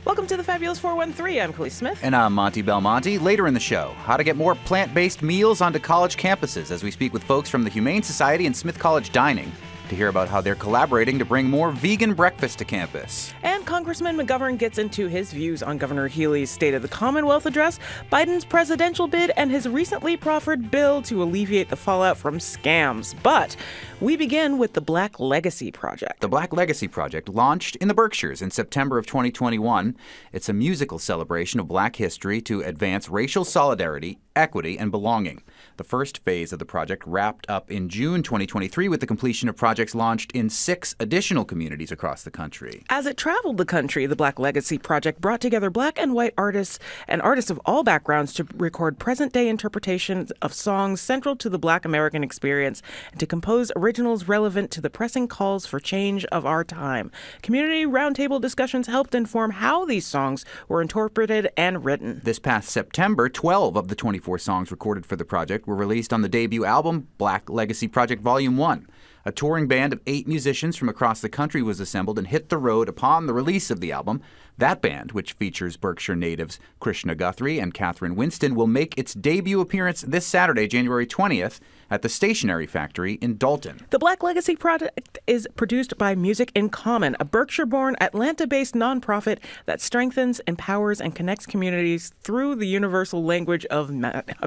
Welcome to the Fabulous 413. I'm Khalees Smith. And I'm Monty Belmonte. Later in the show, how to get more plant-based meals onto college campuses as we speak with folks from the Humane Society and Smith College Dining to hear about how they're collaborating to bring more vegan breakfast to campus. And Congressman McGovern gets into his views on Governor Healey's State of the Commonwealth address, Biden's presidential bid, and his recently proffered bill to alleviate the fallout from scams. But we begin with the Black Legacy Project. The Black Legacy Project launched in the Berkshires in September of 2021. It's a musical celebration of Black history to advance racial solidarity, equity, and belonging. The first phase of the project wrapped up in June 2023 with the completion of projects launched in 6 additional communities across the country. As it traveled the country, the Black Legacy Project brought together Black and white artists and artists of all backgrounds to record present-day interpretations of songs central to the Black American experience and to compose originals relevant to the pressing calls for change of our time. Community roundtable discussions helped inform how these songs were interpreted and written. This past September, 12 of the 24 songs recorded for the project were released on the debut album, Black Legacy Project Volume 1. A touring band of 8 musicians from across the country was assembled and hit the road upon the release of the album. That band, which features Berkshire natives Krishna Guthrie and Catherine Winston, will make its debut appearance this Saturday, January 20th, at the Stationery Factory in Dalton. The Black Legacy Project is produced by Music in Common, a Berkshire-born, Atlanta-based nonprofit that strengthens, empowers, and connects communities through the universal language of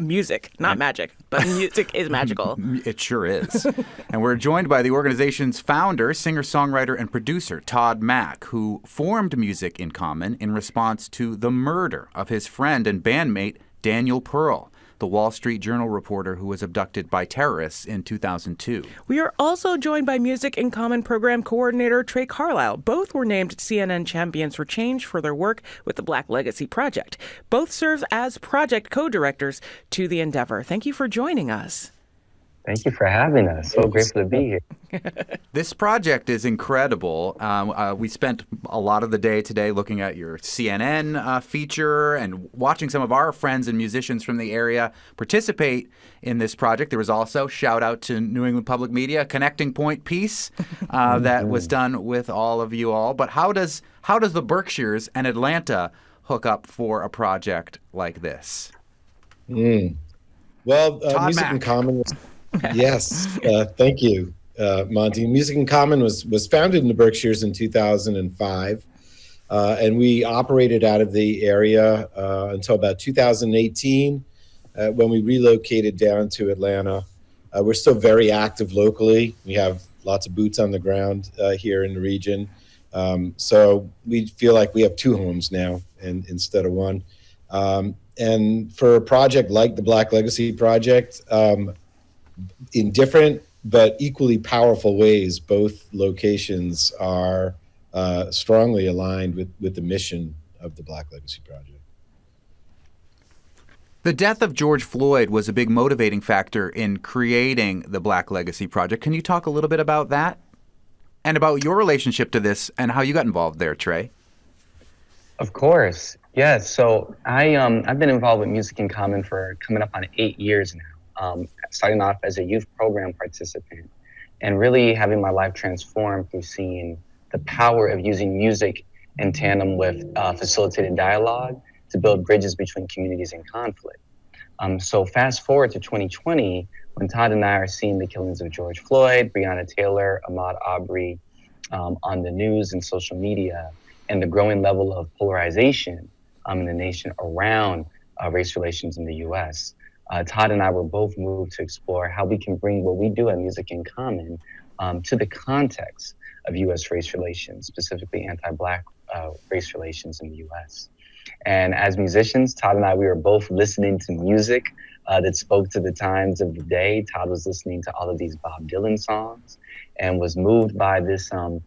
music. Not magic, but music is magical. It sure is. And we're joined by the organization's founder, singer-songwriter, and producer, Todd Mack, who formed Music in Common in response to the murder of his friend and bandmate, Daniel Pearl, the Wall Street Journal reporter who was abducted by terrorists in 2002. We are also joined by Music in Common program coordinator Trey Carlisle. Both were named CNN Champions for Change for their work with the Black Legacy Project. Both serve as project co-directors to the endeavor. Thank you for joining us. Thank you for having us. So grateful to be here. This project is incredible. We spent a lot of the day today looking at your CNN feature and watching some of our friends and musicians from the area participate in this project. There was also, shout out to New England Public Media, a Connecting Point piece that was done with all of you all. But how does the Berkshires and Atlanta hook up for a project like this? Well, Music in Common was... Yes, thank you, Monty. Music in Common was founded in the Berkshires in 2005, and we operated out of the area until about 2018, when we relocated down to Atlanta. We're still very active locally. We have lots of boots on the ground here in the region, so we feel like we have 2 homes now instead of 1. And for a project like the Black Legacy Project, in different but equally powerful ways, both locations are strongly aligned with the mission of the Black Legacy Project. The death of George Floyd was a big motivating factor in creating the Black Legacy Project. Can you talk a little bit about that and about your relationship to this and how you got involved there, Trey? Of course. Yeah. So I've been involved with Music in Common for coming up on 8 years now. Starting off as a youth program participant and really having my life transformed through seeing the power of using music in tandem with facilitated dialogue to build bridges between communities in conflict. So fast forward to 2020, when Todd and I are seeing the killings of George Floyd, Breonna Taylor, Ahmaud Arbery on the news and social media, and the growing level of polarization in the nation around race relations in the U.S., Todd and I were both moved to explore how we can bring what we do at Music in Common to the context of U.S. race relations, specifically anti-Black race relations in the U.S. And as musicians, Todd and I, we were both listening to music that spoke to the times of the day. Todd was listening to all of these Bob Dylan songs and was moved by this young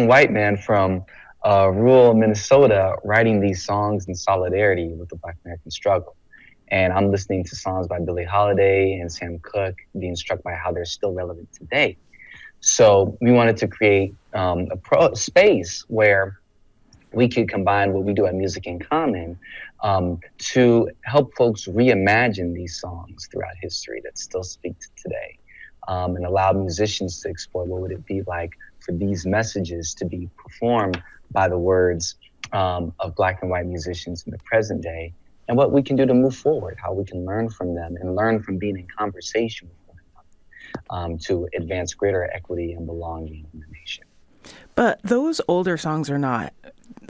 white man from rural Minnesota writing these songs in solidarity with the Black American struggle. And I'm listening to songs by Billie Holiday and Sam Cooke, being struck by how they're still relevant today. So we wanted to create a space where we could combine what we do at Music in Common to help folks reimagine these songs throughout history that still speak to today. and allowed musicians to explore what would it be like for these messages to be performed by the words of Black and white musicians in the present day, and what we can do to move forward, how we can learn from them and learn from being in conversation with one another to advance greater equity and belonging in the nation. But those older songs are not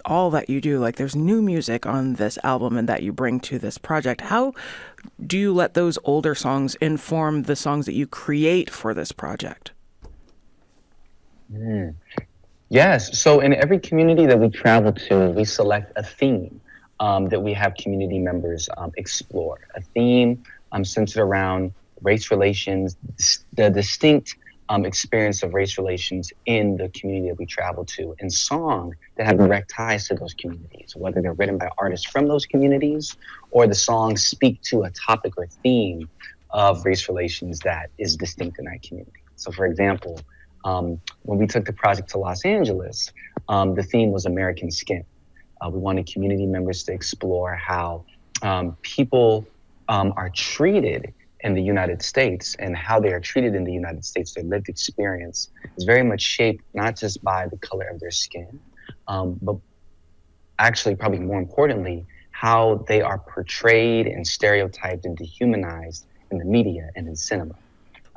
all that you do. Like, there's new music on this album and that you bring to this project. How do you let those older songs inform the songs that you create for this project? Yes. So in every community that we travel to, we select a theme that we have community members explore. A theme centered around race relations, the distinct experience of race relations in the community that we travel to, and songs that have direct ties to those communities, whether they're written by artists from those communities or the songs speak to a topic or theme of race relations that is distinct in that community. So for example, when we took the project to Los Angeles, the theme was American Skin. We wanted community members to explore how people are treated in the United States, and how they are treated in the United States, their lived experience is very much shaped not just by the color of their skin, but actually, probably more importantly, how they are portrayed and stereotyped and dehumanized in the media and in cinema.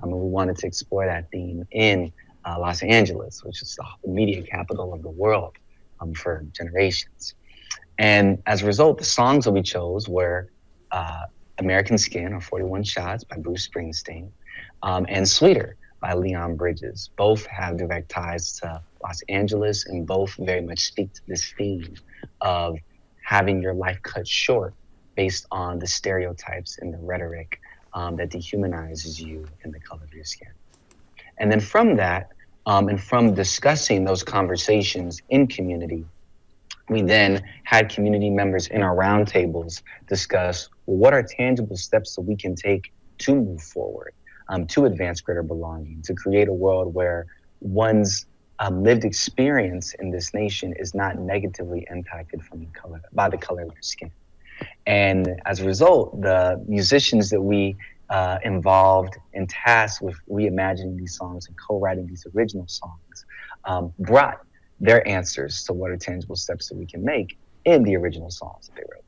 And we wanted to explore that theme in Los Angeles, which is the media capital of the world for generations. And as a result, the songs that we chose were American Skin, or 41 Shots by Bruce Springsteen, and Sweeter by Leon Bridges. Both have direct ties to Los Angeles, and both very much speak to this theme of having your life cut short based on the stereotypes and the rhetoric that dehumanizes you in the color of your skin. And then from that, and from discussing those conversations in community, we then had community members in our roundtables discuss, well, what are tangible steps that we can take to move forward, to advance greater belonging, to create a world where one's lived experience in this nation is not negatively impacted by the color of their skin. And as a result, the musicians that we involved and tasked with reimagining these songs and co-writing these original songs brought their answers to what are tangible steps that we can make in the original songs that they wrote.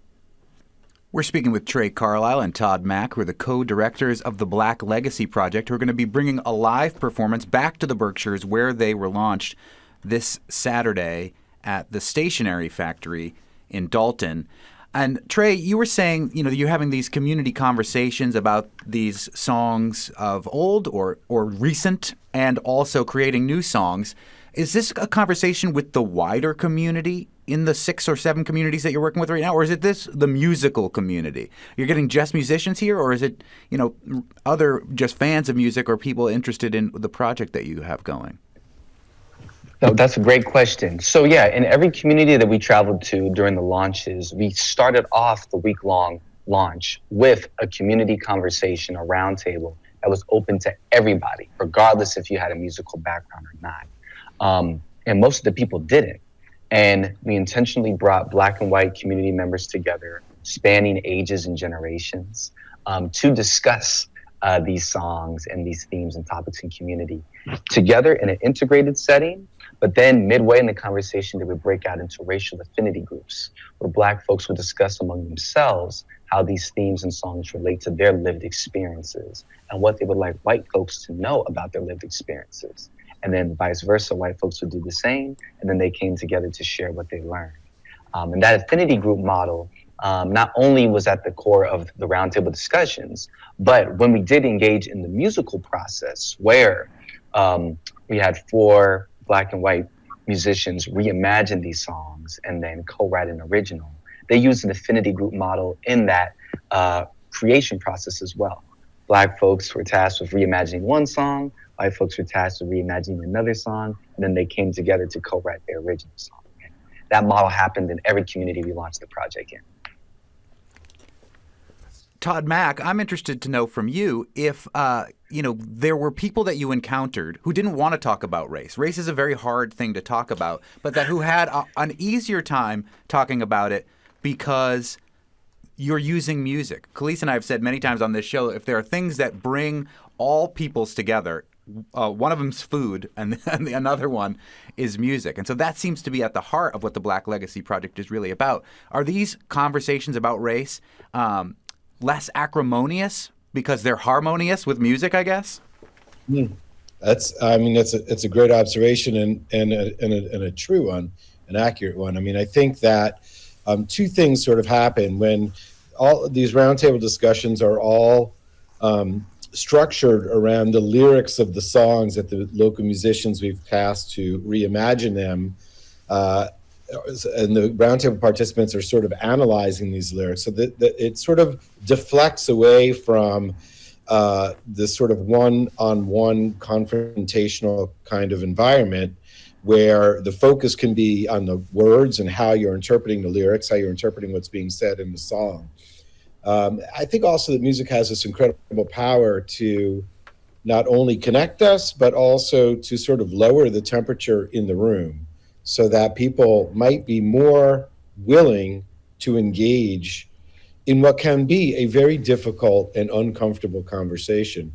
We're speaking with Trey Carlisle and Todd Mack, who are the co-directors of the Black Legacy Project, who are going to be bringing a live performance back to the Berkshires, where they were launched this Saturday at the Stationery Factory in Dalton. And Trey, you were saying, you're having these community conversations about these songs of old or recent, and also creating new songs. Is this a conversation with the wider community in the 6 or 7 communities that you're working with right now, or is it the musical community? You're getting just musicians here, or is it, other just fans of music or people interested in the project that you have going? No, that's a great question. So yeah, in every community that we traveled to during the launches, we started off the week-long launch with a community conversation, a roundtable that was open to everybody, regardless if you had a musical background or not. And most of the people didn't. And we intentionally brought Black and white community members together, spanning ages and generations, to discuss these songs and these themes and topics in community together in an integrated setting. But then midway in the conversation, they would break out into racial affinity groups where Black folks would discuss among themselves how these themes and songs relate to their lived experiences and what they would like white folks to know about their lived experiences. And then vice versa, white folks would do the same, and then they came together to share what they learned. And that affinity group model not only was at the core of the roundtable discussions, but when we did engage in the musical process, where we had 4 Black and white musicians reimagine these songs and then co-write an original, they used an affinity group model in that creation process as well. Black folks were tasked with reimagining one song, white folks were tasked with reimagining another song, and then they came together to co-write their original song. And that model happened in every community we launched the project in. Todd Mack, I'm interested to know from you if, there were people that you encountered who didn't want to talk about race. Race is a very hard thing to talk about, but who had an easier time talking about it because you're using music. Khalees and I have said many times on this show, if there are things that bring all peoples together. One of them's food, and the another one is music. And so that seems to be at the heart of what the Black Legacy Project is really about. Are these conversations about race less acrimonious because they're harmonious with music, I guess? It's a great observation and a true one, an accurate one. I mean, I think that two things sort of happen when all these roundtable discussions are all structured around the lyrics of the songs that the local musicians we've tasked to reimagine them. And the roundtable participants are sort of analyzing these lyrics. So that it sort of deflects away from this sort of one-on-one confrontational kind of environment where the focus can be on the words and how you're interpreting the lyrics, how you're interpreting what's being said in the song. I think also that music has this incredible power to not only connect us, but also to sort of lower the temperature in the room so that people might be more willing to engage in what can be a very difficult and uncomfortable conversation.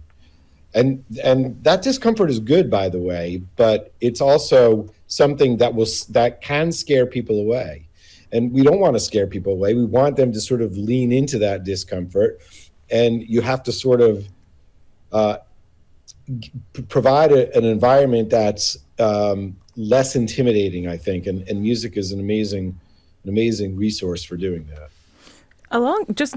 And that discomfort is good, by the way, but it's also something that can scare people away. And we don't want to scare people away. We want them to sort of lean into that discomfort. And you have to sort of provide an environment that's less intimidating, I think. And music is an amazing resource for doing that. Just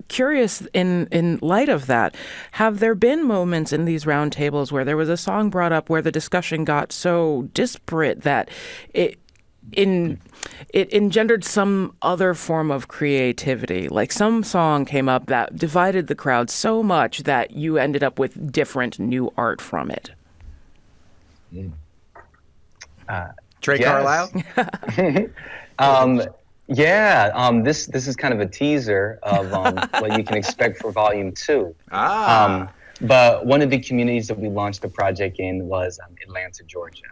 curious, in light of that, have there been moments in these roundtables where there was a song brought up where the discussion got so disparate that it engendered some other form of creativity? Like some song came up that divided the crowd so much that you ended up with different new art from it. Trey Carlisle? This is kind of a teaser of what you can expect for Volume 2. But one of the communities that we launched the project in was Atlanta, Georgia,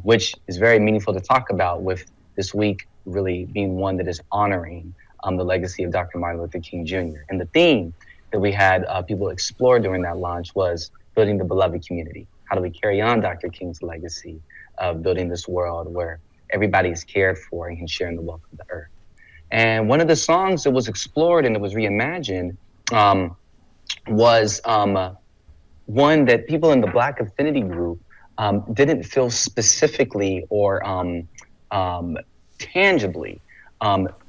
which is very meaningful to talk about, with this week really being one that is honoring the legacy of Dr. Martin Luther King Jr. And the theme that we had people explore during that launch was building the beloved community. How do we carry on Dr. King's legacy of building this world where everybody is cared for and can share in the wealth of the earth? And one of the songs that was explored and that was reimagined was one that people in the Black Affinity group didn't feel specifically or tangibly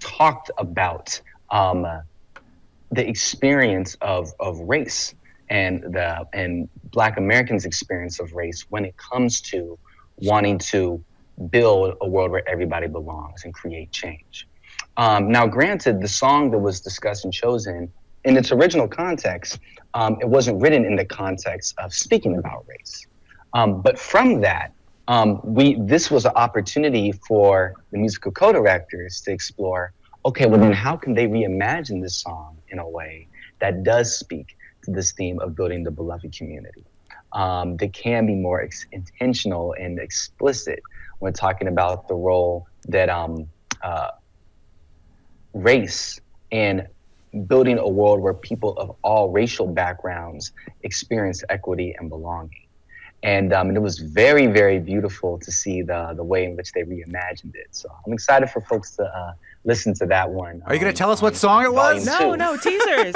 talked about the experience of race and Black Americans' experience of race when it comes to wanting to build a world where everybody belongs and create change. Now, granted, the song that was discussed and chosen in its original context, it wasn't written in the context of speaking about race. But from that, this was an opportunity for the musical co-directors to explore, okay, well then how can they reimagine this song in a way that does speak to this theme of building the beloved community, that can be more intentional and explicit when talking about the role that race and building a world where people of all racial backgrounds experience equity and belonging. And it was very, very beautiful to see the way in which they reimagined it. So I'm excited for folks to listen to that one. Are you going to tell us what song it was? No, teasers.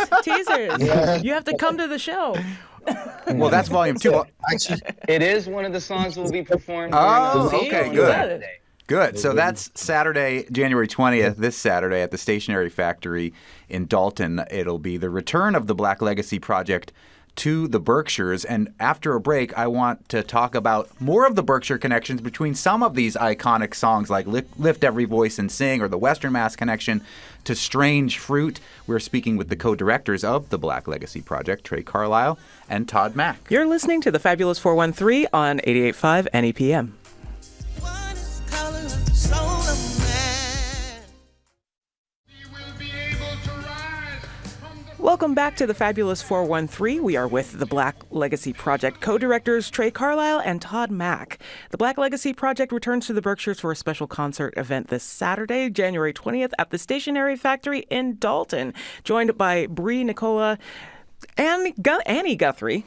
Yeah. You have to come to the show. Well, that's Volume 2. Actually, It is one of the songs that will be performed. Oh, during okay, on good. Saturday. Good. So that's Saturday, January 20th, this Saturday at the Stationery Factory in Dalton. It'll be the return of the Black Legacy Project to the Berkshires. And after a break, I want to talk about more of the Berkshire connections between some of these iconic songs like Lift Every Voice and Sing, or the Western Mass connection to Strange Fruit. We're speaking with the co-directors of the Black Legacy Project, Trey Carlisle and Todd Mack. You're listening to the Fabulous 413 on 88.5 NEPM. Welcome back to the Fabulous 413. We are with the Black Legacy Project co-directors Trey Carlisle and Todd Mack. The Black Legacy Project returns to the Berkshires for a special concert event this Saturday, January 20th at the Stationery Factory in Dalton, joined by Bree Nicola, Annie Guthrie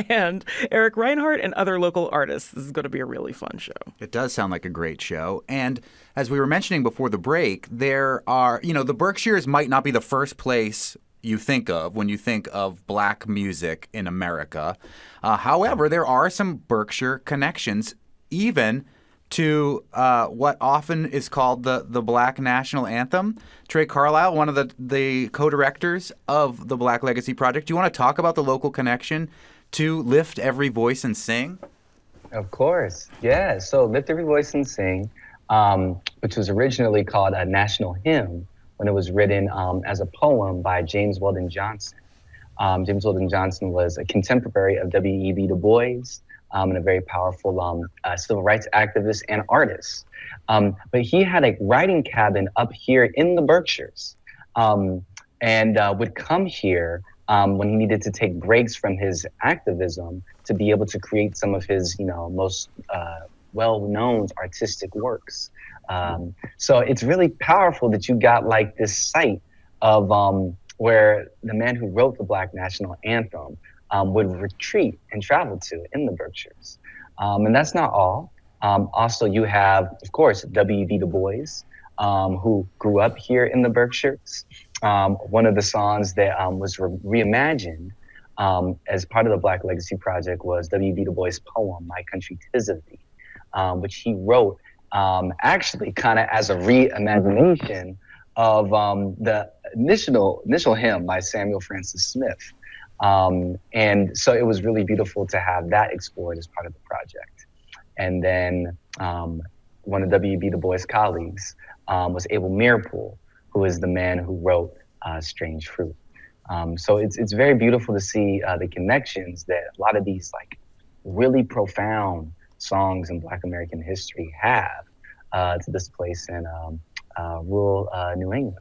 and Eric Reinhardt and other local artists. This is going to be a really fun show. It does sound like a great show. And as we were mentioning before the break, there are, the Berkshires might not be the first place you think of when you think of black music in America. However, there are some Berkshire connections, even to what often is called the Black National Anthem. Trey Carlisle, one of the co-directors of the Black Legacy Project. Do you want to talk about the local connection to Lift Every Voice and Sing? Of course, yeah. So Lift Every Voice and Sing, which was originally called a national hymn when it was written as a poem by James Weldon Johnson. James Weldon Johnson was a contemporary of W.E.B. Du Bois, and a very powerful civil rights activist and artist. But he had a writing cabin up here in the Berkshires, and would come here when he needed to take breaks from his activism to be able to create some of his, most well-known artistic works. So it's really powerful that you got like this site of where the man who wrote the Black National Anthem would retreat and travel to in the Berkshires. And that's not all. Also, you have, of course, W.E.B. Du Bois, who grew up here in the Berkshires. One of the songs that was reimagined as part of the Black Legacy Project was W.E.B. Du Bois' poem, My Country 'Tis of Thee, which he wrote actually kind of as a reimagination of the initial hymn by Samuel Francis Smith. And so it was really beautiful to have that explored as part of the project. And then one of W.E.B. Du Bois' colleagues was Abel Meerpool, who is the man who wrote Strange Fruit. So it's very beautiful to see the connections that a lot of these like really profound songs in Black American history have to this place in rural New England.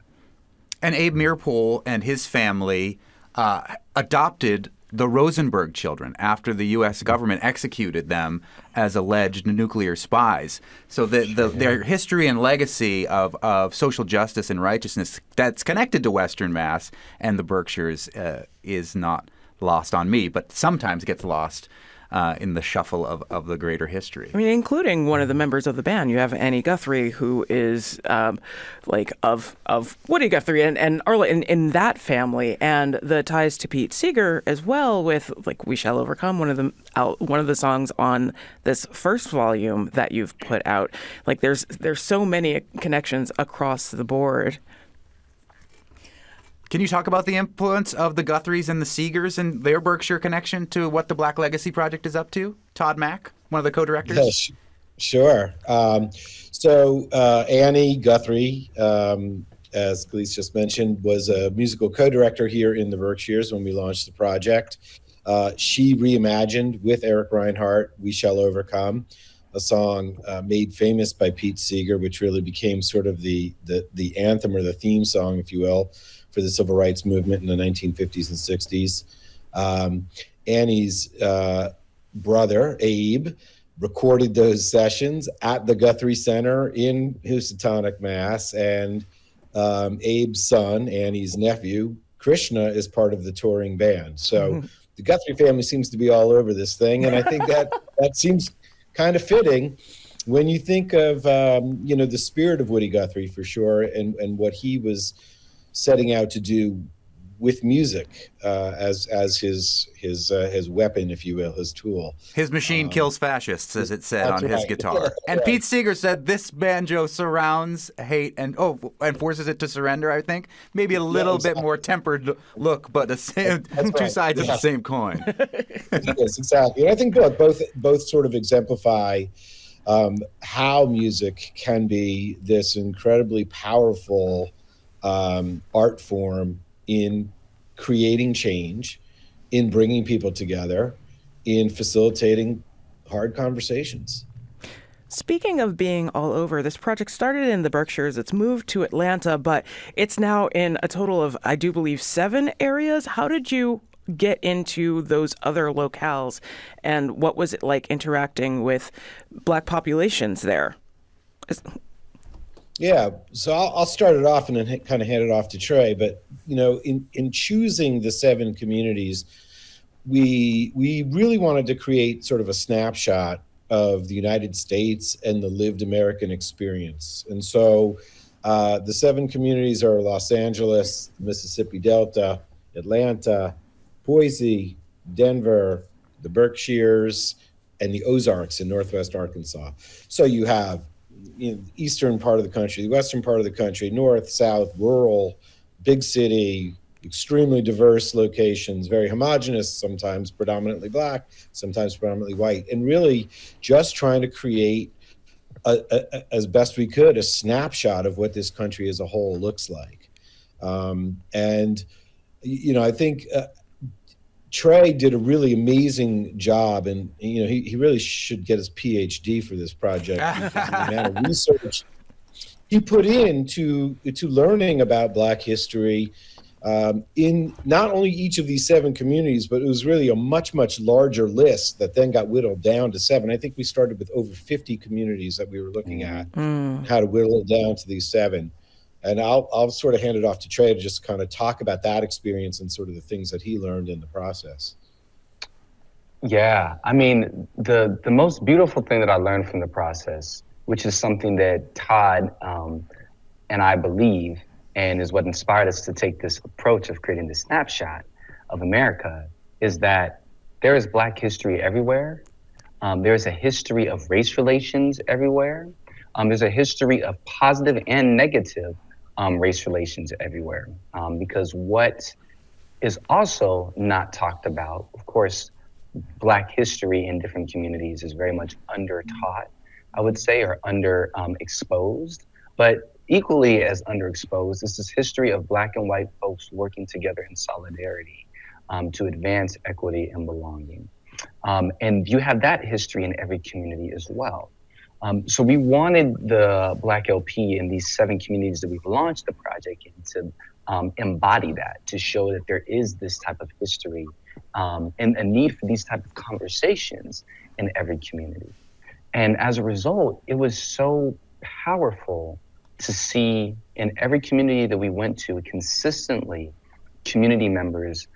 And Abe Meerpool and his family adopted the Rosenberg children after the U.S. government executed them as alleged nuclear spies. So their history and legacy of social justice and righteousness that's connected to Western Mass and the Berkshires is not lost on me, but sometimes gets lost in the shuffle of the greater history. I mean, including one of the members of the band. You have Annie Guthrie, who is of Woody Guthrie and Arla in that family, and the ties to Pete Seeger as well, with like "We Shall Overcome," one of the songs on this first volume that you've put out. Like, there's so many connections across the board. Can you talk about the influence of the Guthries and the Seegers and their Berkshire connection to what the Black Legacy Project is up to? Todd Mack, one of the co-directors? Yes, sure. So Annie Guthrie, as Gleese just mentioned, was a musical co-director here in the Berkshires when we launched the project. She reimagined with Eric Reinhardt, "We Shall Overcome," a song made famous by Pete Seeger, which really became sort of the anthem or the theme song, if you will, for the civil rights movement in the 1950s and 60s. Annie's brother, Abe, recorded those sessions at the Guthrie Center in Housatonic, Mass. And Abe's son, Annie's nephew, Krishna, is part of the touring band. So the Guthrie family seems to be all over this thing. And I think that seems kind of fitting when you think of, the spirit of Woody Guthrie, for sure, and what he was setting out to do with music as his weapon, if you will, his tool. His machine kills fascists, as it said on his guitar. And Yeah. Pete Seeger said this banjo surrounds hate and forces it to surrender, I think. Maybe a little bit more tempered look, but the same two sides of the same coin. Yes, exactly. And I think both sort of exemplify how music can be this incredibly powerful art form in creating change, in bringing people together, in facilitating hard conversations. Speaking of being all over, this project started in the Berkshires. It's moved to Atlanta, but it's now in a total of, I do believe, 7 areas. How did you get into those other locales, and what was it like interacting with Black populations there? Yeah, so I'll start it off and then kind of hand it off to Trey. But in choosing the 7 communities, we really wanted to create sort of a snapshot of the United States and the lived American experience. And so the 7 communities are Los Angeles, the Mississippi Delta, Atlanta, Boise, Denver, the Berkshires, and the Ozarks in Northwest Arkansas. So you have the eastern part of the country, the western part of the country, north, south, rural, big city, extremely diverse locations, very homogenous, sometimes predominantly black, sometimes predominantly white, and really just trying to create, as best we could, a snapshot of what this country as a whole looks like. I think Trey did a really amazing job, and he really should get his PhD for this project because the amount of research he put into learning about Black history in not only each of these 7 communities, but it was really a much, much larger list that then got whittled down to 7. I think we started with over 50 communities that we were looking at, how to whittle it down to these 7. And I'll sort of hand it off to Trey to just kind of talk about that experience and sort of the things that he learned in the process. Yeah, I mean, the most beautiful thing that I learned from the process, which is something that Todd and I believe, and is what inspired us to take this approach of creating this snapshot of America, is that there is Black history everywhere. There's a history of race relations everywhere. There's a history of positive and negative race relations everywhere. Because what is also not talked about, of course, Black history in different communities is very much under-taught, I would say, or exposed. But equally as underexposed is this history of Black and white folks working together in solidarity to advance equity and belonging. And you have that history in every community as well. So we wanted the Black LP in these 7 communities that we've launched the project in to embody that, to show that there is this type of history and a need for these type of conversations in every community. And as a result, it was so powerful to see in every community that we went to consistently community members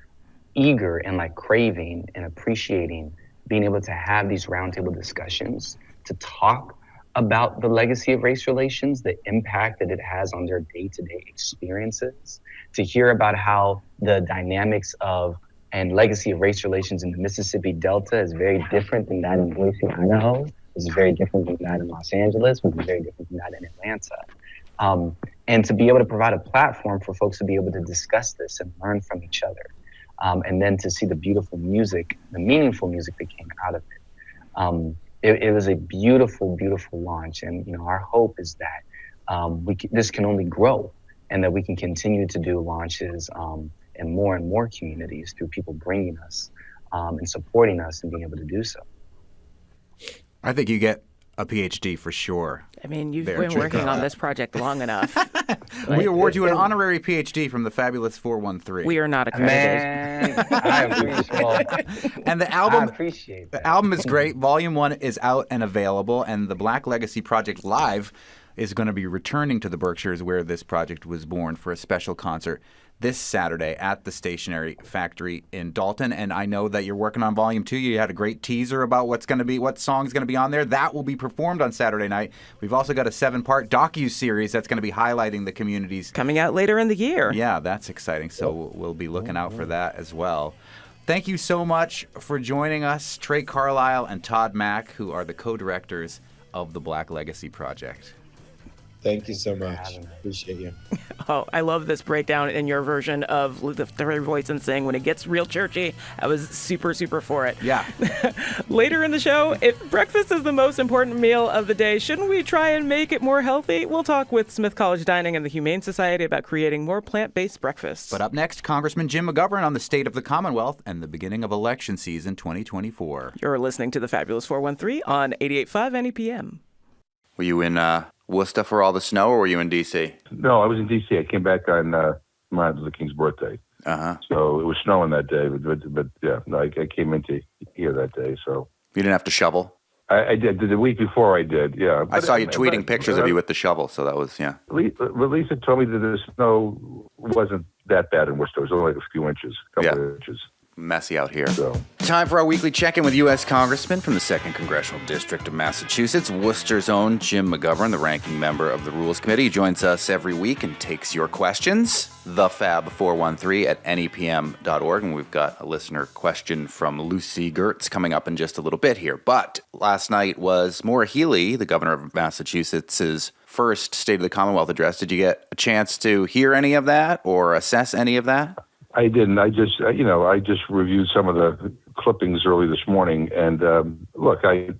eager and like craving and appreciating being able to have these roundtable discussions, to talk about the legacy of race relations, the impact that it has on their day-to-day experiences, to hear about how the dynamics of and legacy of race relations in the Mississippi Delta is very different than that in Boise, Idaho. It's very different than that in Los Angeles, which is very different than that in Atlanta. And to be able to provide a platform for folks to be able to discuss this and learn from each other. And then to see the beautiful music, the meaningful music that came out of it. It was a beautiful, beautiful launch. And our hope is that this can only grow and that we can continue to do launches in more and more communities through people bringing us and supporting us and being able to do so. I think you get a PhD for sure. I mean, you've been working on this project long enough. We award you an honorary PhD from the Fabulous 413. We are not accredited. Man, I appreciate And the album, I appreciate that. The album is great. Volume 1 is out and available, and the Black Legacy Project Live is going to be returning to the Berkshires, where this project was born, for a special concert this Saturday at the Stationery Factory in Dalton. And I know that you're working on Volume 2. You had a great teaser about what song's going to be on there. That will be performed on Saturday night. We've also got a 7-part docu-series that's going to be highlighting the communities. Coming out later in the year. Yeah, that's exciting. So we'll be looking out for that as well. Thank you so much for joining us, Trey Carlisle and Todd Mack, who are the co-directors of the Black Legacy Project. Thank you so much. Appreciate you. Oh, I love this breakdown in your version of Lift Your Voice and Sing. When it gets real churchy, I was super, super for it. Yeah. Later in the show, if breakfast is the most important meal of the day, shouldn't we try and make it more healthy? We'll talk with Smith College Dining and the Humane Society about creating more plant-based breakfasts. But up next, Congressman Jim McGovern on the state of the Commonwealth and the beginning of election season 2024. You're listening to the Fabulous 413 on 88.5 NEPM. Were you in Worcester for all the snow, or were you in D.C.? No, I was in D.C. I came back on Martin Luther King's birthday. Uh-huh. So it was snowing that day, but yeah, no, I came into here that day. So You didn't have to shovel? I did. The week before I did, yeah. I saw you tweeting pictures of you with the shovel, so that was, yeah. Lisa told me that the snow wasn't that bad in Worcester. It was only like a few inches, a couple of inches. Messy out here. So. Time for our weekly check-in with U.S. Congressman from the 2nd Congressional District of Massachusetts, Worcester's own Jim McGovern, the ranking member of the Rules Committee. He joins us every week and takes your questions. thefab413@nepm.org. And we've got a listener question from Lucy Gertz coming up in just a little bit here. But last night was Maura Healey, the governor of Massachusetts' first State of the Commonwealth address. Did you get a chance to hear any of that or assess any of that? I didn't. I just reviewed some of the clippings early this morning, and look, I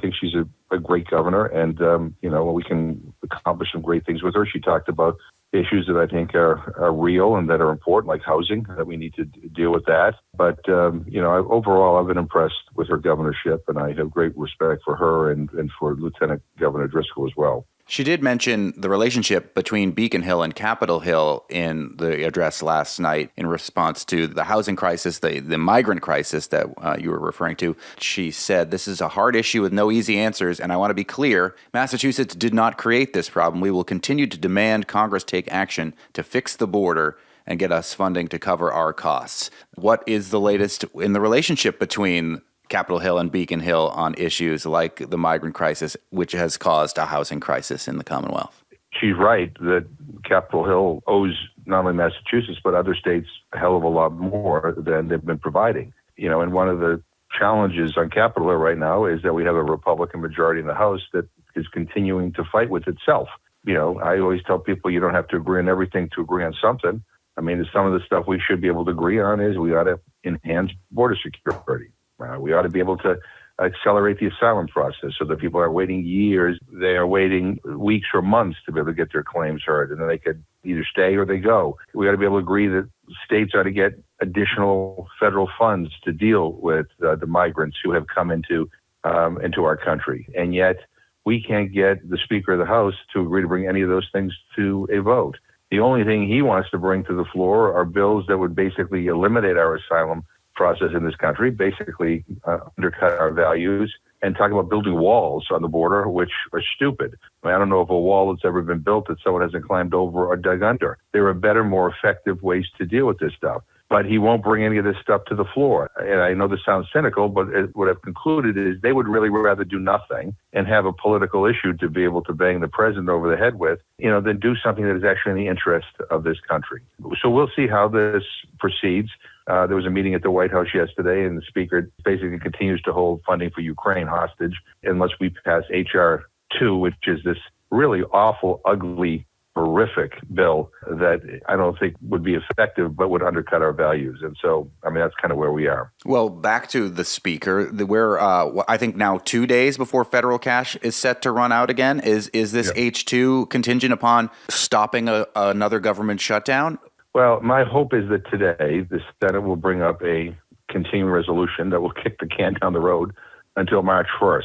think she's a great governor, and we can accomplish some great things with her. She talked about issues that I think are real and that are important, like housing, that we need to deal with that. But overall, I've been impressed with her governorship, and I have great respect for her and for Lieutenant Governor Driscoll as well. She did mention the relationship between Beacon Hill and Capitol Hill in the address last night in response to the housing crisis, the migrant crisis that you were referring to. She said, "This is a hard issue with no easy answers, and I want to be clear, Massachusetts did not create this problem. We will continue to demand Congress take action to fix the border and get us funding to cover our costs." What is the latest in the relationship between Capitol Hill and Beacon Hill on issues like the migrant crisis, which has caused a housing crisis in the Commonwealth? She's right that Capitol Hill owes not only Massachusetts, but other states a hell of a lot more than they've been providing. And one of the challenges on Capitol Hill right now is that we have a Republican majority in the House that is continuing to fight with itself. I always tell people you don't have to agree on everything to agree on something. I mean, some of the stuff we should be able to agree on is we ought to enhance border security. We ought to be able to accelerate the asylum process so that people aren't waiting years. They are waiting weeks or months to be able to get their claims heard, and then they could either stay or they go. We ought to be able to agree that states ought to get additional federal funds to deal with the migrants who have come into our country. And yet we can't get the Speaker of the House to agree to bring any of those things to a vote. The only thing he wants to bring to the floor are bills that would basically eliminate our asylum process in this country, basically undercut our values, and talk about building walls on the border, which are stupid. I don't know of a wall that's ever been built that someone hasn't climbed over or dug under. There are better, more effective ways to deal with this stuff. But he won't bring any of this stuff to the floor. And I know this sounds cynical, but what I've concluded is they would really rather do nothing and have a political issue to be able to bang the president over the head with, than do something that is actually in the interest of this country. So we'll see how this proceeds. There was a meeting at the White House yesterday, and the Speaker basically continues to hold funding for Ukraine hostage unless we pass H.R. 2, which is this really awful, ugly, horrific bill that I don't think would be effective, but would undercut our values. And so, that's kind of where we are. Well, back to the Speaker, we're, I think now 2 days before federal cash is set to run out again. Is this H2 contingent upon stopping another government shutdown? Well, my hope is that today the Senate will bring up a continuing resolution that will kick the can down the road until March 1st.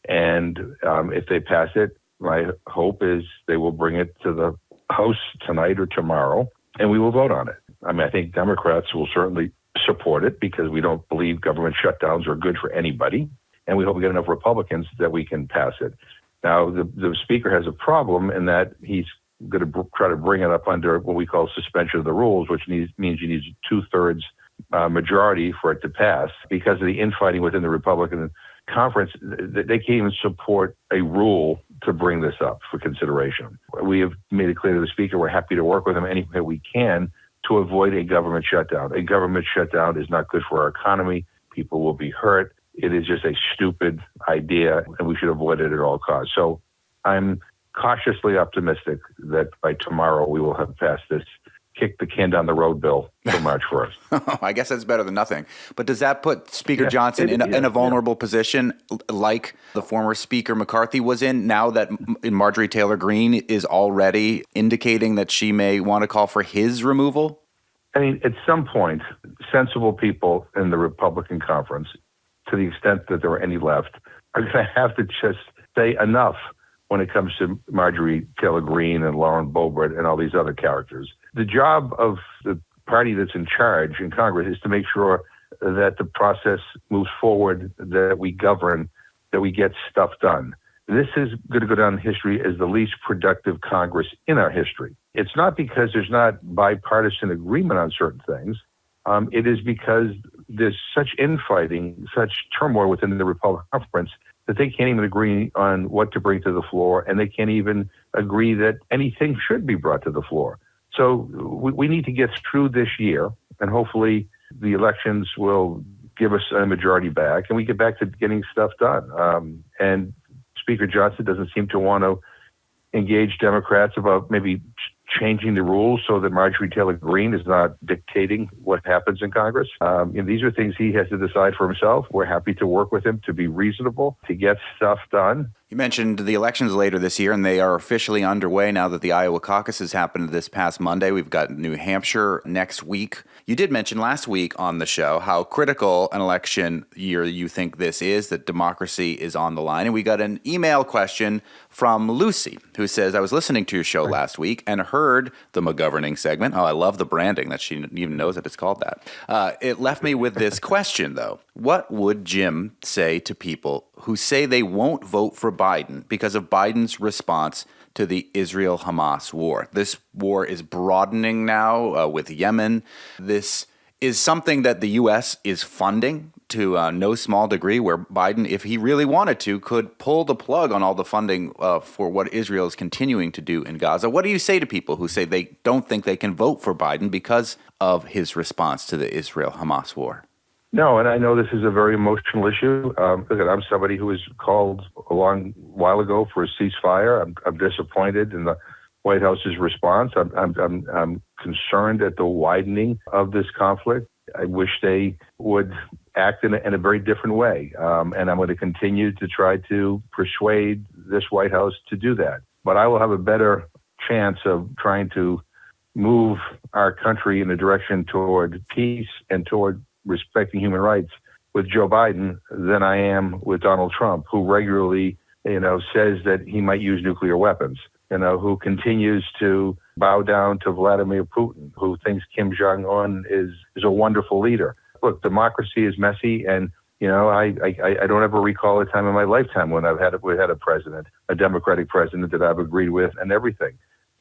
And if they pass it, my hope is they will bring it to the House tonight or tomorrow, and we will vote on it. I think Democrats will certainly support it because we don't believe government shutdowns are good for anybody, and we hope we get enough Republicans that we can pass it. Now, the Speaker has a problem in that he's going to try to bring it up under what we call suspension of the rules, which means you need 2/3 majority for it to pass. Because of the infighting within the Republican conference, they can't even support a rule to bring this up for consideration. We have made it clear to the Speaker we're happy to work with him any way we can to avoid a government shutdown. A government shutdown is not good for our economy. People will be hurt. It is just a stupid idea, and we should avoid it at all costs. So I'm cautiously optimistic that by tomorrow we will have passed this kick the can down the road bill for March 1st. I guess that's better than nothing. But does that put Speaker Johnson in a vulnerable position like the former Speaker McCarthy was in, now that Marjorie Taylor Greene is already indicating that she may want to call for his removal? At some point, sensible people in the Republican conference, to the extent that there are any left, are going to have to just say enough when it comes to Marjorie Taylor Greene and Lauren Boebert and all these other characters. The job of the party that's in charge in Congress is to make sure that the process moves forward, that we govern that we get stuff done. This is going to go down in history as the least productive Congress in our history. It's not because there's not bipartisan agreement on certain things. It is because there's such infighting, such turmoil within the Republican conference that they can't even agree on what to bring to the floor, and they can't even agree that anything should be brought to the floor. So we need to get through this year, and hopefully the elections will give us a majority back, and we get back to getting stuff done. And Speaker Johnson doesn't seem to want to engage Democrats about maybe changing the rules so that Marjorie Taylor Greene is not dictating what happens in Congress. These are things he has to decide for himself. We're happy to work with him to be reasonable, to get stuff done. You mentioned the elections later this year, and they are officially underway now that the Iowa caucuses happened this past Monday. We've got New Hampshire next week. You did mention last week on the show how critical an election year you think this is, that democracy is on the line. And we got an email question from Lucy, who says, I was listening to your show last week and heard the McGoverning segment. Oh, I love the branding that she even knows that it's called that. It left me with this question, though. What would Jim say to people who say they won't vote for Biden because of Biden's response to the Israel-Hamas war? This war is broadening now with Yemen. This is something that the U.S. is funding to no small degree, where Biden, if he really wanted to, could pull the plug on all the funding for what Israel is continuing to do in Gaza. What do you say to people who say they don't think they can vote for Biden because of his response to the Israel-Hamas war? No, and I know this is a very emotional issue. Look, I'm somebody who was called a long while ago for a ceasefire. I'm disappointed in the White House's response. I'm concerned at the widening of this conflict. I wish they would act in a very different way. And I'm going to continue to try to persuade this White House to do that. But I will have a better chance of trying to move our country in a direction toward peace and toward respecting human rights with Joe Biden than I am with Donald Trump, who regularly, says that he might use nuclear weapons, who continues to bow down to Vladimir Putin, who thinks Kim Jong-un is a wonderful leader. Look, democracy is messy, and I don't ever recall a time in my lifetime when we had a president, a Democratic president that I've agreed with and everything.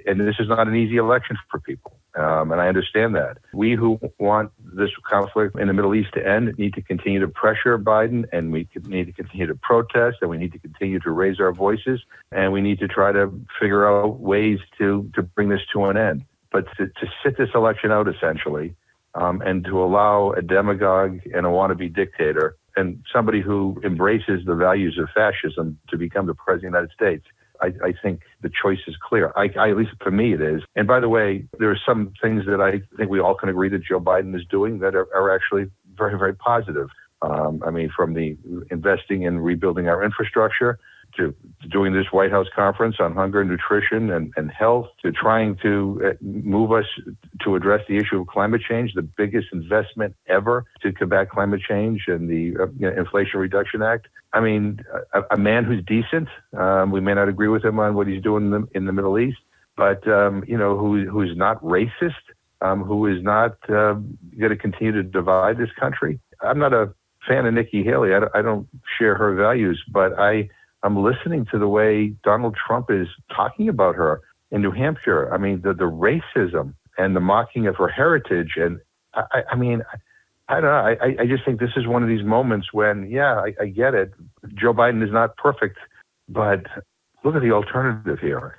And this is not an easy election for people, and I understand that. We who want this conflict in the Middle East to end need to continue to pressure Biden, and we need to continue to protest, and we need to continue to raise our voices, and we need to try to figure out ways to bring this to an end. But to sit this election out, essentially, and to allow a demagogue and a wannabe dictator and somebody who embraces the values of fascism to become the president of the United States, I think the choice is clear. At least for me, it is. And by the way, there are some things that I think we all can agree that Joe Biden is doing that are actually very, very positive. From the investing in rebuilding our infrastructure to doing this White House conference on hunger, nutrition, and health, to trying to move us to address the issue of climate change, the biggest investment ever to combat climate change, and the Inflation Reduction Act. A man who's decent. We may not agree with him on what he's doing in the Middle East, but who's not racist, who is not going to continue to divide this country. I'm not a fan of Nikki Haley. I don't share her values, but I'm listening to the way Donald Trump is talking about her in New Hampshire. The racism and the mocking of her heritage. And I don't know. I just think this is one of these moments when, I get it. Joe Biden is not perfect, but look at the alternative here.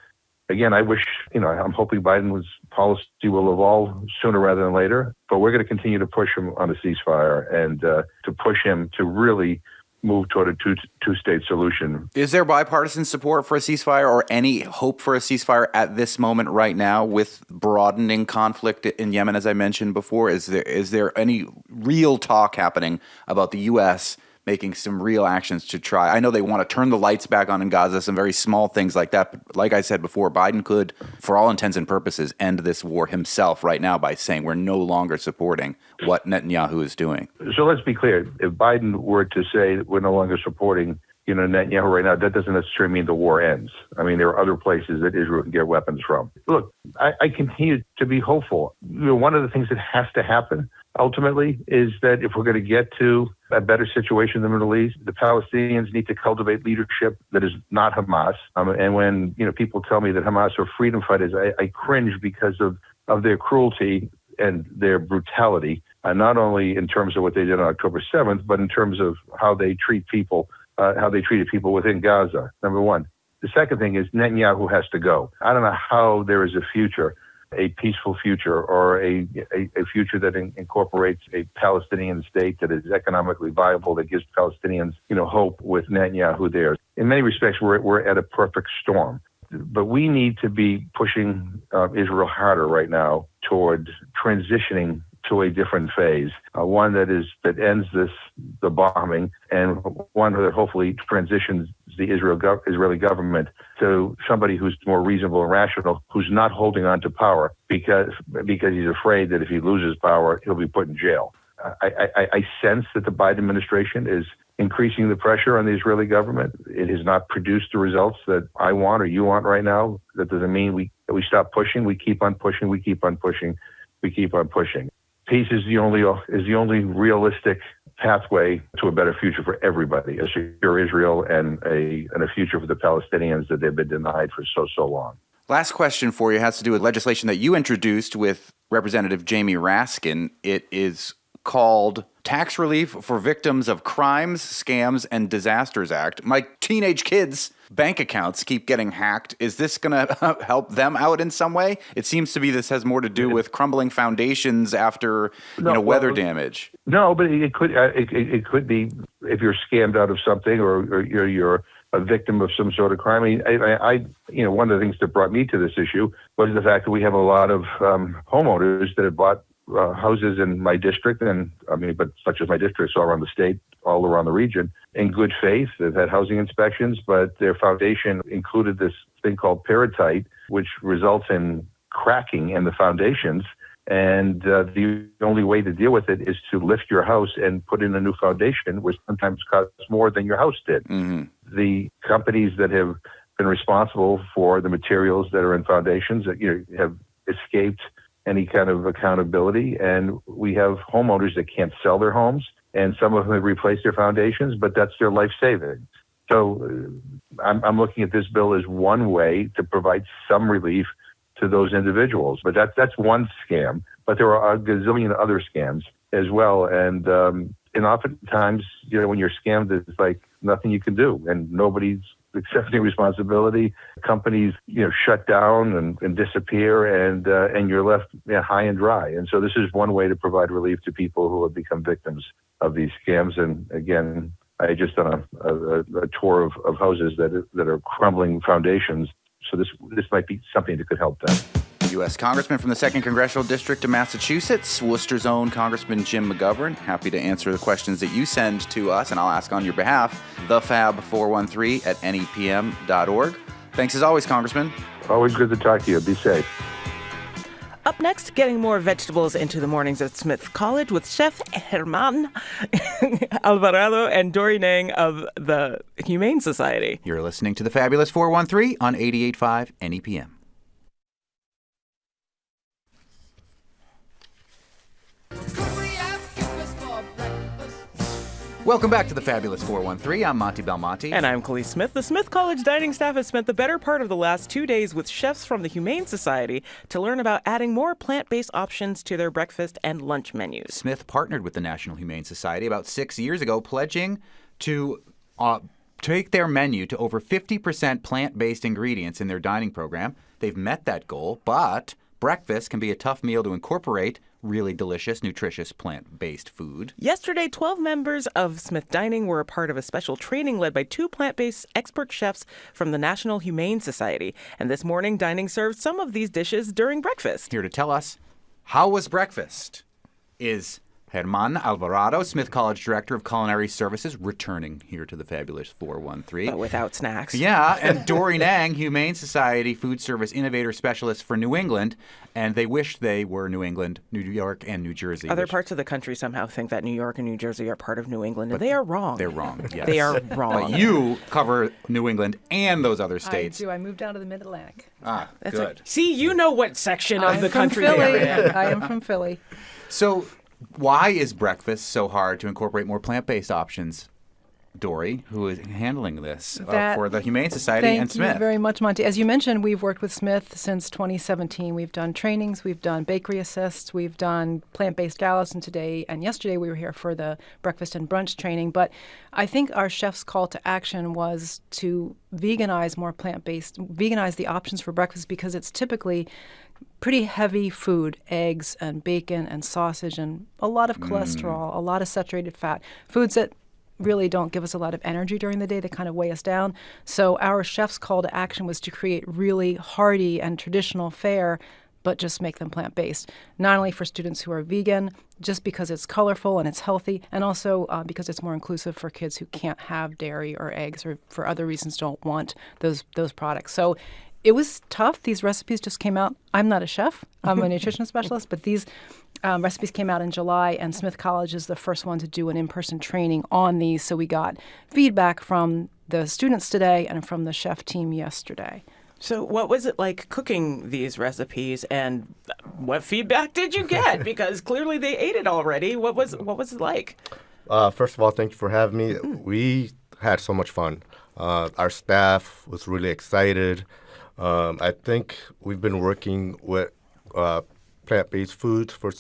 Again, I wish, I'm hoping Biden's policy will evolve sooner rather than later, but we're going to continue to push him on a ceasefire and to push him to really move toward a two-state solution. Is there bipartisan support for a ceasefire or any hope for a ceasefire at this moment right now with broadening conflict in Yemen, as I mentioned before? Is there any real talk happening about the U.S. making some real actions to try? I know they want to turn the lights back on in Gaza, some very small things like that. But like I said before, Biden could, for all intents and purposes, end this war himself right now by saying we're no longer supporting what Netanyahu is doing. So let's be clear. If Biden were to say that we're no longer supporting Netanyahu right now, that doesn't necessarily mean the war ends. There are other places that Israel can get weapons from. Look, I continue to be hopeful. One of the things that has to happen ultimately is that if we're going to get to a better situation in the Middle East, the Palestinians need to cultivate leadership that is not Hamas. And when people tell me that Hamas are freedom fighters, I cringe because of their cruelty and their brutality, not only in terms of what they did on October 7th, but in terms of how they treat people, how they treated people within Gaza, number one. The second thing is Netanyahu has to go. I don't know how there is a future, a peaceful future, or a future that incorporates a Palestinian state that is economically viable, that gives Palestinians, hope with Netanyahu there. In many respects, we're at a perfect storm. But we need to be pushing Israel harder right now toward transitioning to a different phase, one that ends the bombing, and one that hopefully transitions the Israeli government to somebody who's more reasonable and rational, who's not holding on to power because he's afraid that if he loses power, he'll be put in jail. I sense that the Biden administration is increasing the pressure on the Israeli government. It has not produced the results that I want or you want right now. That doesn't mean that we stop pushing. We keep on pushing. We keep on pushing. We keep on pushing. Peace is the only realistic pathway to a better future for everybody, a secure Israel and a future for the Palestinians that they've been denied for so long. Last question for you has to do with legislation that you introduced with Representative Jamie Raskin. It is called Tax Relief for Victims of Crimes, Scams, and Disasters Act. My teenage kids' bank accounts keep getting hacked. Is this going to help them out in some way? It seems to be this has more to do with crumbling foundations after weather damage. No, but it could be if you're scammed out of something or you're a victim of some sort of crime. I one of the things that brought me to this issue was the fact that we have a lot of homeowners that have bought houses in my district, but such as my districts all around the state, all around the region, in good faith. They've had housing inspections, but their foundation included this thing called peritite, which results in cracking in the foundations. And the only way to deal with it is to lift your house and put in a new foundation, which sometimes costs more than your house did. Mm-hmm. The companies that have been responsible for the materials that are in foundations have escaped any kind of accountability, and we have homeowners that can't sell their homes, and some of them have replaced their foundations, but that's their life saving. So I'm looking at this bill as one way to provide some relief to those individuals, but that's one scam. But there are a gazillion other scams as well, and oftentimes, when you're scammed, it's like nothing you can do, and nobody's accepting responsibility. Companies, shut down and disappear, and you're left high and dry. And so this is one way to provide relief to people who have become victims of these scams. And again, I just done a tour of houses that are crumbling foundations. So this might be something that could help them. U.S. Congressman from the 2nd Congressional District of Massachusetts, Worcester's own Congressman Jim McGovern. Happy to answer the questions that you send to us, and I'll ask on your behalf, thefab413@nepm.org. Thanks as always, Congressman. Always good to talk to you. Be safe. Up next, getting more vegetables into the mornings at Smith College with Chef Humane Alvarado and Dory Nang of the Humane Society. You're listening to the Fabulous 413 on 88.5 NEPM. Welcome back to the Fabulous 413. I'm Monty Belmonte. And I'm Khalees Smith. The Smith College dining staff has spent the better part of the last 2 days with chefs from the Humane Society to learn about adding more plant-based options to their breakfast and lunch menus. Smith partnered with the National Humane Society about 6 years ago, pledging to take their menu to over 50% plant-based ingredients in their dining program. They've met that goal, but breakfast can be a tough meal to incorporate really delicious, nutritious, plant-based food. Yesterday, 12 members of Smith Dining were a part of a special training led by 2 plant-based expert chefs from the National Humane Society. And this morning, Dining served some of these dishes during breakfast. Here to tell us how was breakfast is Germán Alvarado, Smith College Director of Culinary Services, returning here to the Fabulous 413. But without snacks. Yeah, and Dory Nang, Humane Society Food Service Innovator Specialist for New England. And they wish they were New England, New York, and New Jersey. Other parts of the country somehow think that New York and New Jersey are part of New England, and they are wrong. They're wrong, yes. They are wrong. But you cover New England and those other states. I do. I moved down to the Mid-Atlantic. Ah, That's good. See, you know what section of the country Philly. they're in. I am from Philly. So Why is breakfast so hard to incorporate more plant-based options? Dory, who is handling this for the Humane Society and Smith. Thank you very much, Monty. As you mentioned, we've worked with Smith since 2017. We've done trainings, we've done bakery assists, we've done plant-based galas, and today and yesterday we were here for the breakfast and brunch training. But I think our chef's call to action was to veganize more plant-based, veganize the options for breakfast, because it's typically pretty heavy food, eggs and bacon and sausage and a lot of cholesterol, a lot of saturated fat, foods that really don't give us a lot of energy during the day. They kind of weigh us down. So our chef's call to action was to create really hearty and traditional fare, but just make them plant-based. Not only for students who are vegan, just because it's colorful and it's healthy, and also because it's more inclusive for kids who can't have dairy or eggs or for other reasons don't want those products. So it was tough. These recipes just came out. I'm not a chef. I'm a nutrition specialist, but these recipes came out in July, and Smith College is the first one to do an in-person training on these. So we got feedback from the students today and from the chef team yesterday. So what was it like cooking these recipes, and what feedback did you get? Because clearly they ate it already. What was it like? First of all, thank you for having me. We had so much fun. Our staff was really excited. I think we've been working with plant-based foods for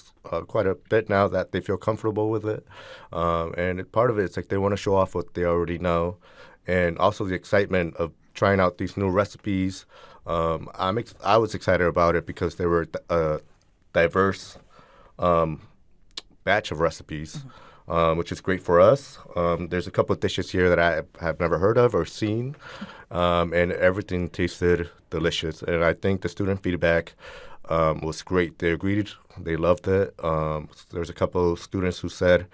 quite a bit now that they feel comfortable with it. And part of it is like they want to show off what they already know. And also the excitement of trying out these new recipes. I was excited about it because they were a diverse batch of recipes, which is great for us. There's a couple of dishes here that I have never heard of or seen, and everything tasted delicious. And I think the student feedback was great. They agreed. They loved it. There's a couple of students who said,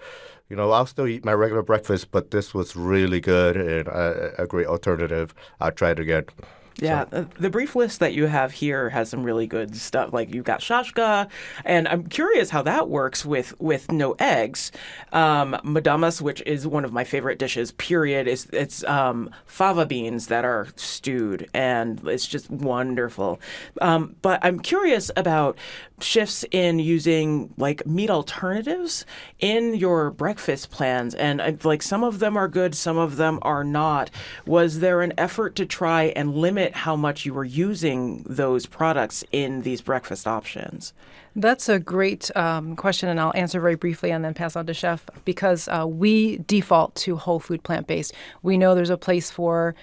I'll still eat my regular breakfast, but this was really good and a great alternative. I'll try it again. Yeah, the brief list that you have here has some really good stuff. Like you've got shashka, and I'm curious how that works with no eggs. Madamas, which is one of my favorite dishes, period, it's fava beans that are stewed, and it's just wonderful. But I'm curious about shifts in using like meat alternatives in your breakfast plans, and like some of them are good, some of them are not. Was there an effort to try and limit how much you were using those products in these breakfast options? That's a great question, and I'll answer very briefly and then pass on to Chef, because we default to whole food plant-based. We know there's a place for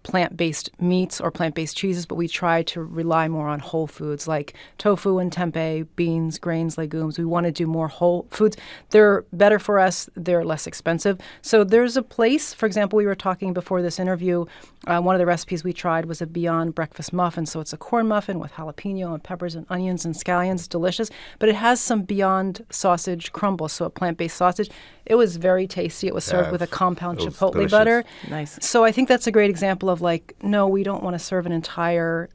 plant-based meats or plant-based cheeses, but we try to rely more on whole foods like tofu and tempeh, beans, grains, legumes. We want to do more whole foods. They're better for us. They're less expensive. So there's a place, for example, we were talking before this interview, one of the recipes we tried was a Beyond Breakfast muffin. So it's a corn muffin with jalapeno and peppers and onions and scallions. Delicious. But it has some Beyond sausage crumble, so a plant-based sausage. It was very tasty. It was served with a compound chipotle delicious. butter. Nice. So I think that's a great example of like, no, we don't want to serve an entire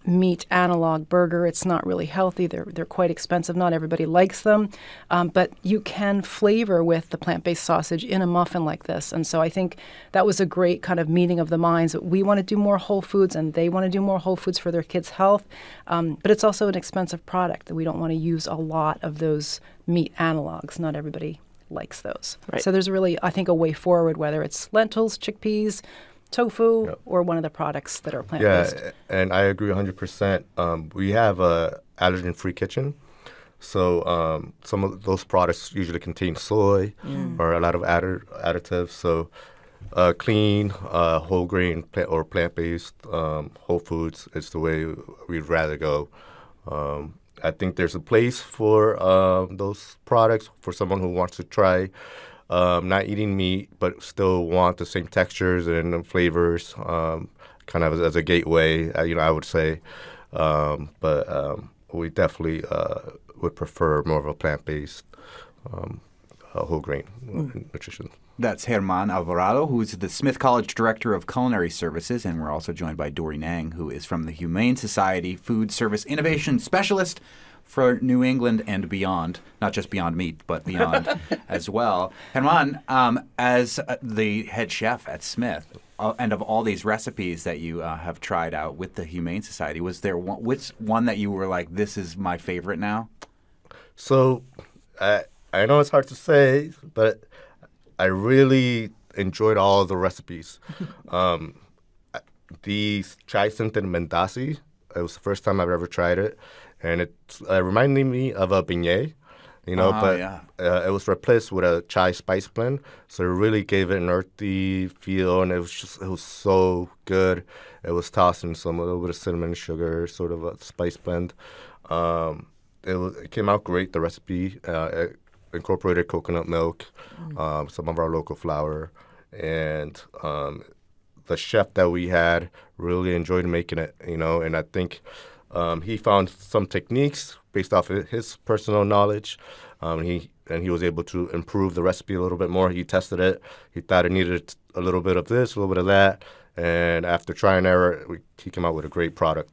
meat analog burger. It's not really healthy. They're quite expensive. Not everybody likes them. But you can flavor with the plant-based sausage in a muffin like this. And so I think that was a great kind of meeting of the minds. We want to do more whole foods and they want to do more whole foods for their kids' health. But it's also an expensive product that we don't want to use a lot of those meat analogs. Not everybody likes those. Right. So there's really, I think, a way forward, whether it's lentils, chickpeas, tofu, or one of the products that are plant-based. Yeah, and I agree 100%. We have a allergen-free kitchen, so some of those products usually contain soy or a lot of additives. So clean, whole grain or plant-based whole foods is the way we'd rather go. I think there's a place for those products for someone who wants to try not eating meat, but still want the same textures and flavors, kind of as a gateway, I would say. But we definitely would prefer more of a plant-based whole grain nutrition. That's Germán Alvarado, who is the Smith College Director of Culinary Services, and we're also joined by Dory Nang, who is from the Humane Society Food Service Innovation Specialist for New England and beyond, not just Beyond Meat, but beyond as well. Germán, as the head chef at Smith, and of all these recipes that you have tried out with the Humane Society, was there which one that you were like, this is my favorite now? So I know it's hard to say, but I really enjoyed all of the recipes. The chai scented mandasi, it was the first time I've ever tried it, and it reminded me of a beignet, it was replaced with a chai spice blend, so it really gave it an earthy feel, and it was so good. It was tossed in a little bit of cinnamon sugar, sort of a spice blend. It came out great. The recipe incorporated coconut milk, some of our local flour, and the chef that we had really enjoyed making it, and I think he found some techniques based off of his personal knowledge. He was able to improve the recipe a little bit more. He tested it. He thought it needed a little bit of this, a little bit of that, and after try and error, he came out with a great product.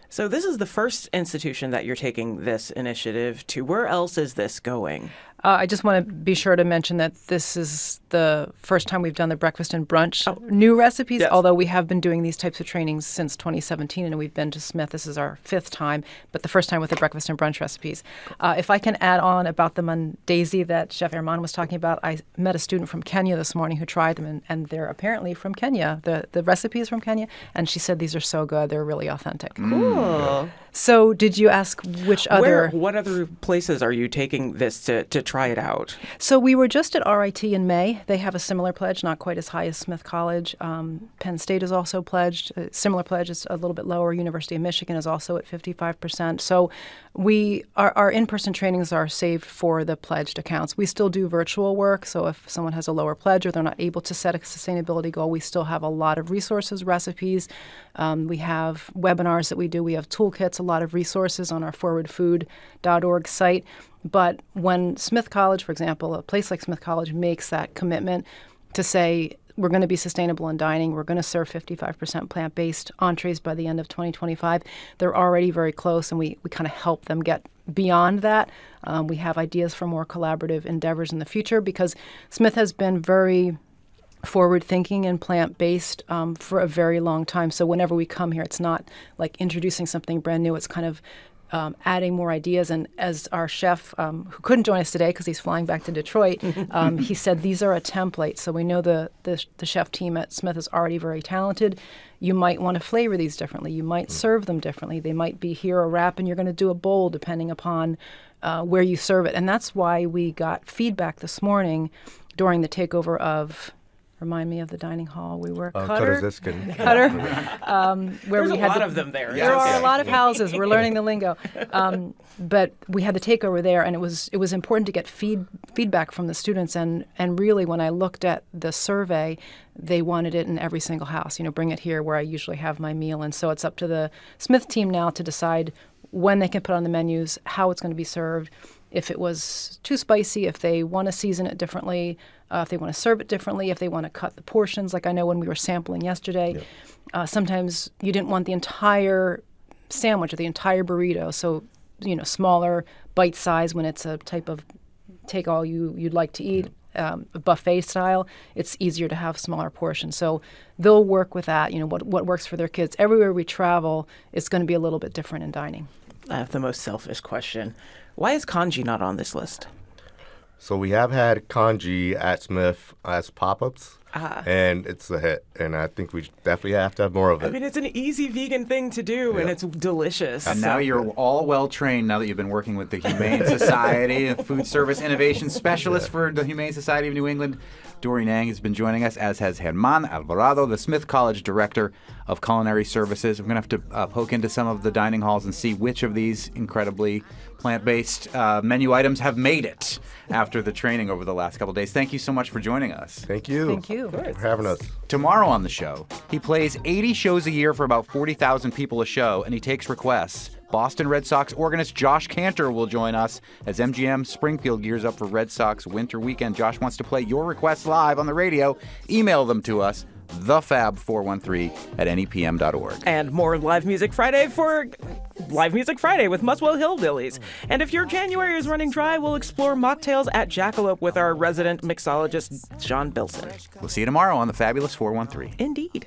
So this is the first institution that you're taking this initiative to. Where else is this going? I just want to be sure to mention that this is the first time we've done the breakfast and brunch new recipes, yes. Although we have been doing these types of trainings since 2017, and we've been to Smith. This is our 5th time, but the first time with the breakfast and brunch recipes. If I can add on about the mandazi that Chef Erman was talking about, I met a student from Kenya this morning who tried them, and they're apparently from Kenya. The recipe is from Kenya, and she said these are so good. They're really authentic. Cool. So did you ask what other places are you taking this to try it out? So we were just at RIT in May. They have a similar pledge, not quite as high as Smith College. Penn State is also pledged. A similar pledge is a little bit lower. University of Michigan is also at 55%. So our in-person trainings are saved for the pledged accounts. We still do virtual work. So if someone has a lower pledge or they're not able to set a sustainability goal, we still have a lot of resources, recipes. We have webinars that we do. We have toolkits, a lot of resources on our forwardfood.org site. But when Smith College, for example, a place like Smith College makes that commitment to say, we're going to be sustainable in dining, we're going to serve 55% plant-based entrees by the end of 2025, they're already very close, and we kind of help them get beyond that. We have ideas for more collaborative endeavors in the future because Smith has been very forward-thinking and plant-based for a very long time. So whenever we come here, it's not like introducing something brand new. It's kind of adding more ideas. And as our chef, who couldn't join us today because he's flying back to Detroit, he said these are a template. So we know the chef team at Smith is already very talented. You might want to flavor these differently. You might serve them differently. They might be here a wrap, and you're going to do a bowl depending upon where you serve it. And that's why we got feedback this morning during the takeover of... Remind me of the dining hall. We were Cutter, where There's we had a lot of them there. There are a lot of houses. We're learning the lingo, but we had the takeover there, and it was important to get feedback from the students. And really, when I looked at the survey, they wanted it in every single house. Bring it here where I usually have my meal. And so it's up to the Smith team now to decide when they can put on the menus, how it's going to be served. If it was too spicy, if they want to season it differently, if they want to serve it differently, if they want to cut the portions. Like I know when we were sampling yesterday, sometimes you didn't want the entire sandwich or the entire burrito. So, smaller bite size when it's a type of take all you'd like to eat, buffet style, it's easier to have smaller portions. So they'll work with that, what works for their kids. Everywhere we travel, it's going to be a little bit different in dining. I have the most selfish question. Why is congee not on this list? So we have had congee at Smith as pop-ups, and it's a hit. And I think we definitely have to have more of it. I mean, it's an easy vegan thing to do, and it's delicious. And now you're all well-trained now that you've been working with the Humane Society, a food service innovation specialist for the Humane Society of New England. Dory Nang has been joining us, as has Germán Alvarado, the Smith College Director of Culinary Services. We're going to have to poke into some of the dining halls and see which of these incredibly plant-based menu items have made it after the training over the last couple of days. Thank you so much for joining us. Thank you. Thank you. For having us. Tomorrow on the show, he plays 80 shows a year for about 40,000 people a show, and he takes requests. Boston Red Sox organist Josh Cantor will join us as MGM Springfield gears up for Red Sox winter weekend. Josh wants to play your requests live on the radio. Email them to us, thefab413@nepm.org. And more Live Music Friday for Live Music Friday with Muswell Hillbillies. And if your January is running dry, we'll explore mocktails at Jackalope with our resident mixologist, John Bilson. We'll see you tomorrow on the Fabulous 413. Indeed.